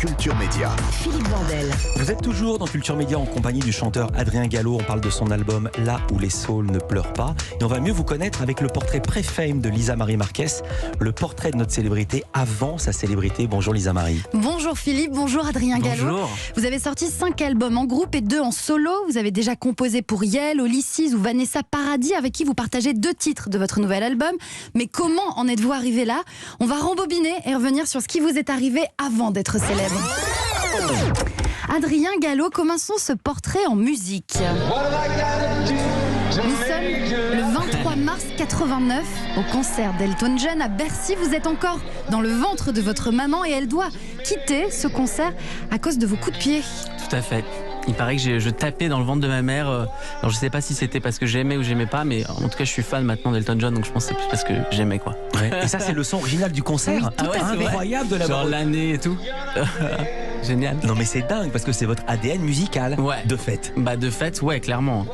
Culture Média. Philippe Vandel. Vous êtes toujours dans Culture Média en compagnie du chanteur Adrien Gallo. On parle de son album Là où les saules ne pleurent pas. Et on va mieux vous connaître avec le portrait pré-fame de Lisa Marie Marquez, le portrait de notre célébrité avant sa célébrité. Bonjour Lisa Marie. Bonjour Philippe, bonjour Adrien Gallo. Bonjour. Vous avez sorti 5 albums en groupe et 2 en solo. Vous avez déjà composé pour Yael, Olysses ou Vanessa Paradis, avec qui vous partagez 2 titres de votre nouvel album. Mais comment en êtes-vous arrivé là? On va rembobiner et revenir sur ce qui vous est arrivé avant d'être célèbre. Adrien Gallo, commençons ce portrait en musique. Nous sommes le 23 mars 89 au concert d'Elton John à Bercy. Vous êtes encore dans le ventre de votre maman et elle doit quitter ce concert à cause de vos coups de pied. Tout à fait. Il paraît que je tapais dans le ventre de ma mère. Alors je sais pas si c'était parce que j'aimais ou j'aimais pas, mais en tout cas je suis fan maintenant d'Elton John, donc je pense que c'est plus parce que j'aimais quoi. Ouais. Et ça c'est le son original du concert. Ah ouais, c'est incroyable de la genre l'année et tout. Génial. Non mais c'est dingue parce que c'est votre ADN musical. Ouais. De fait. Bah de fait, ouais, clairement.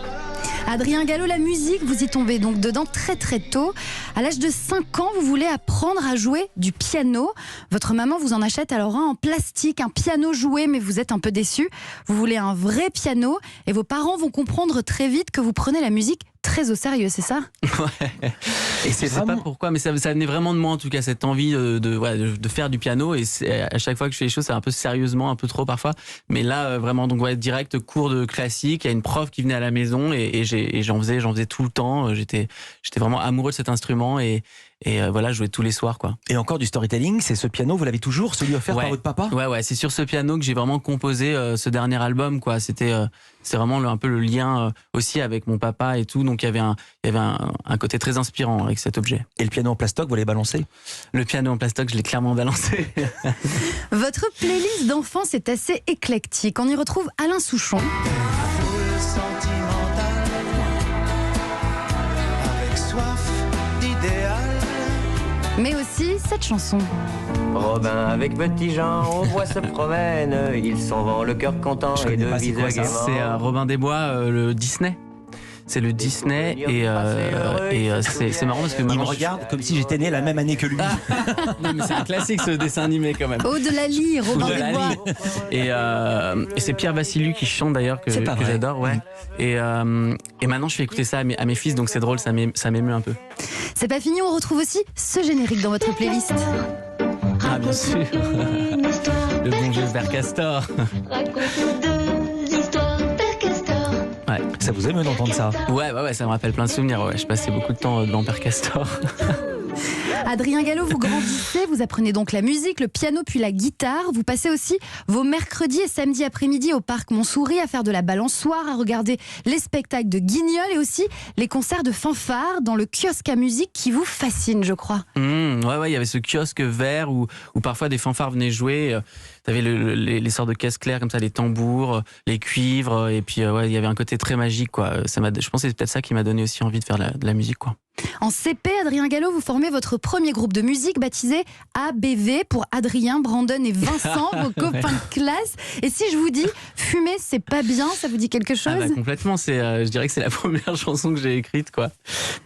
Adrien Gallo, la musique, vous y tombez donc dedans très très tôt. À l'âge de 5 ans, vous voulez apprendre à jouer du piano. Votre maman vous en achète alors un en plastique, un piano joué, mais vous êtes un peu déçu. Vous voulez un vrai piano et vos parents vont comprendre très vite que vous prenez la musique très au sérieux, c'est ça? Ouais. Et c'est je sais pas pourquoi, mais ça venait vraiment de moi en tout cas, cette envie de faire du piano. Et à chaque fois que je fais les choses, c'est un peu sérieusement, un peu trop parfois. Mais là, vraiment, donc ouais, direct cours de classique. Il y a une prof qui venait à la maison et j'en faisais tout le temps. J'étais vraiment amoureux de cet instrument et voilà, je jouais tous les soirs quoi. Et encore du storytelling, c'est ce piano, vous l'avez toujours, celui offert par votre papa? Ouais, c'est sur ce piano que j'ai vraiment composé ce dernier album quoi. C'est vraiment un peu le lien aussi avec mon papa et tout. Donc il y avait un côté très inspirant avec cet objet. Et le piano en plastoc, vous l'avez balancé? Le piano en plastoc, je l'ai clairement balancé. Votre playlist d'enfance est assez éclectique. On y retrouve Alain Souchon. Mais aussi cette chanson. Robin avec Petit Jean, on voit se promène, ils s'en vont le cœur content et de c'est quoi ça? gaiement. C'est Robin des Bois, le Disney. C'est le Disney et c'est marrant parce que Il me maintenant regarde comme si j'étais né la même année que lui. non mais c'est un classique ce dessin animé quand même. Aude Lally, Robin De des la Bois. Lie. Et c'est Pierre Vassiliou qui chante d'ailleurs que j'adore, ouais. Et maintenant je fais écouter ça à mes fils, donc c'est drôle, ça m'émeut un peu. C'est pas fini, on retrouve aussi ce générique dans votre playlist. Ah bien sûr. Le bon jeu Père Castor. Ouais. Ça vous émeut d'entendre ça? Ouais, ça me rappelle plein de souvenirs. Ouais, je passais beaucoup de temps devant Père Castor. Adrien Gallo, vous grandissez, vous apprenez donc la musique, le piano puis la guitare. Vous passez aussi vos mercredis et samedis après-midi au parc Montsouris à faire de la balançoire, à regarder les spectacles de Guignol et aussi les concerts de fanfare dans le kiosque à musique qui vous fascine, je crois. Ouais, il y avait ce kiosque vert où parfois des fanfares venaient jouer. T'avais les sortes de caisses claires comme ça, les tambours, les cuivres, et puis il y avait un côté très magique quoi. Je pense que c'est peut-être ça qui m'a donné aussi envie de faire de la musique quoi. En CP, Adrien Gallo, vous formez votre premier groupe de musique baptisé ABV pour Adrien, Brandon et Vincent, vos copains de classe. Et si je vous dis fumer, c'est pas bien, ça vous dit quelque chose? Complètement, je dirais que c'est la première chanson que j'ai écrite quoi.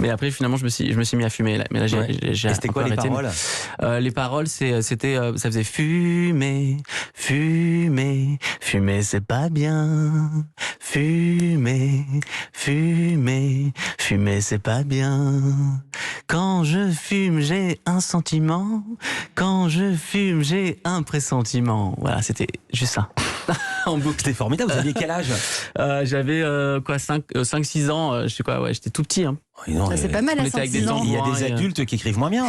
Mais après finalement je me suis mis à fumer là. Mais là j'ai c'était quoi les paroles? Les paroles c'était ça faisait fumer, fumer, fumer c'est pas bien. Fumer, fumer, fumer c'est pas bien. Quand je fume, j'ai un sentiment. Quand je fume, j'ai un pressentiment. Voilà, c'était juste ça. En boucle. C'était formidable, vous aviez quel âge? J'avais 5-6 ans, je sais quoi, ouais, j'étais tout petit. Hein. Oui, non, c'est pas mal à 5-6 ans. Il y a des adultes qui écrivent moins bien.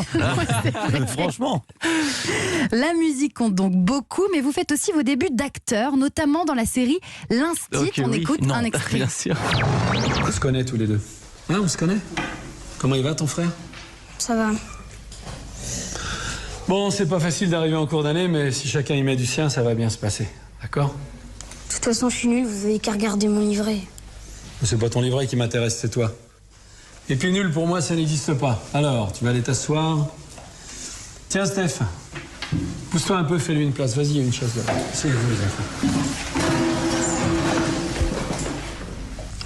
Franchement. La musique compte donc beaucoup, mais vous faites aussi vos débuts d'acteur, notamment dans la série L'Instit. On écoute un extrait. Bien sûr. On se connaît tous les deux. Ouais, on se connaît. Comment il va ton frère? Ça va. Bon, c'est pas facile d'arriver en cours d'année, mais si chacun y met du sien, ça va bien se passer. D'accord? De toute façon, je suis nul, vous avez qu'à regarder mon livret. C'est pas ton livret qui m'intéresse, c'est toi. Et puis nul, pour moi, ça n'existe pas. Alors, tu vas aller t'asseoir. Tiens, Steph, pousse-toi un peu, fais-lui une place. Vas-y, il y a une chaise là. C'est vous, les enfants.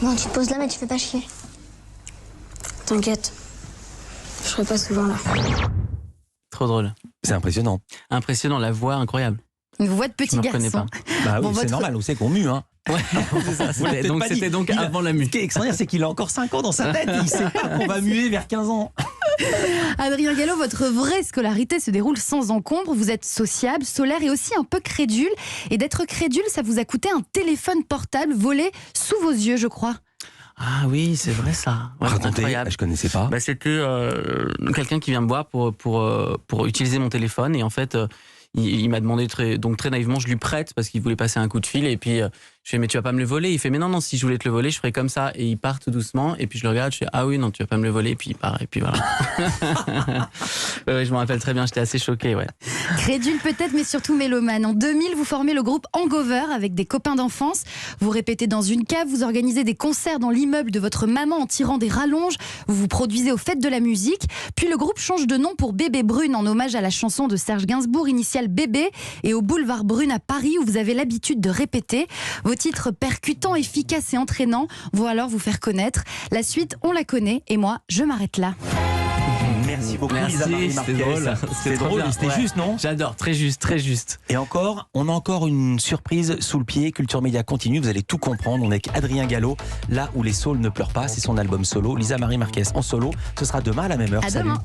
Bon, tu te poses là, mais tu fais pas chier. T'inquiète. Je serai pas souvent là. Trop drôle. C'est impressionnant. Impressionnant, la voix incroyable. Une voix de Je petit me reconnais garçon. pas. Bah oui, Bon, c'est votre- normal, on sait qu'on mue. Hein. Ouais, c'est ça. Vous l'avez peut-être pas dit. C'était donc Il a- avant la Ce mue. qui est extraordinaire, c'est qu'il a encore 5 ans dans sa tête. Il sait pas qu'on va muer vers 15 ans. Adrien Gallo, votre vraie scolarité se déroule sans encombre. Vous êtes sociable, solaire et aussi un peu crédule. Et d'être crédule, ça vous a coûté un téléphone portable volé sous vos yeux, je crois. Ah oui, c'est vrai ça. Ouais, Racontez, incroyable. je connaissais pas. Bah, c'était quelqu'un qui vient me voir pour utiliser mon téléphone et en fait il m'a demandé très naïvement, je lui prête parce qu'il voulait passer un coup de fil et puis je fais mais tu vas pas me le voler. Il fait mais non, si je voulais te le voler je ferais comme ça et il part tout doucement et puis je le regarde, je fais ah oui non tu vas pas me le voler et puis il part et puis voilà. Ouais, je me rappelle très bien, j'étais assez choqué, ouais. Crédule peut-être, mais surtout mélomane. En 2000, vous formez le groupe Hangover avec des copains d'enfance. Vous répétez dans une cave, vous organisez des concerts dans l'immeuble de votre maman en tirant des rallonges. Vous vous produisez aux fêtes de la musique. Puis le groupe change de nom pour Bébé Brune en hommage à la chanson de Serge Gainsbourg, initiale Bébé, et au boulevard Brune à Paris où vous avez l'habitude de répéter. Vos titres percutants, efficaces et entraînants vont alors vous faire connaître. La suite, on la connaît et moi, je m'arrête là. Merci beaucoup, Merci, Lisa Marie c'était Marquez. drôle. C'était trop drôle, bien. c'était Ouais. juste, non? J'adore, très juste, très juste. Et encore, on a encore une surprise sous le pied. Culture Média continue, vous allez tout comprendre. On est avec Adrien Gallo, là où les saules ne pleurent pas. C'est son album solo. Lisa Marie Marquez en solo. Ce sera demain à la même heure. À Salut. demain.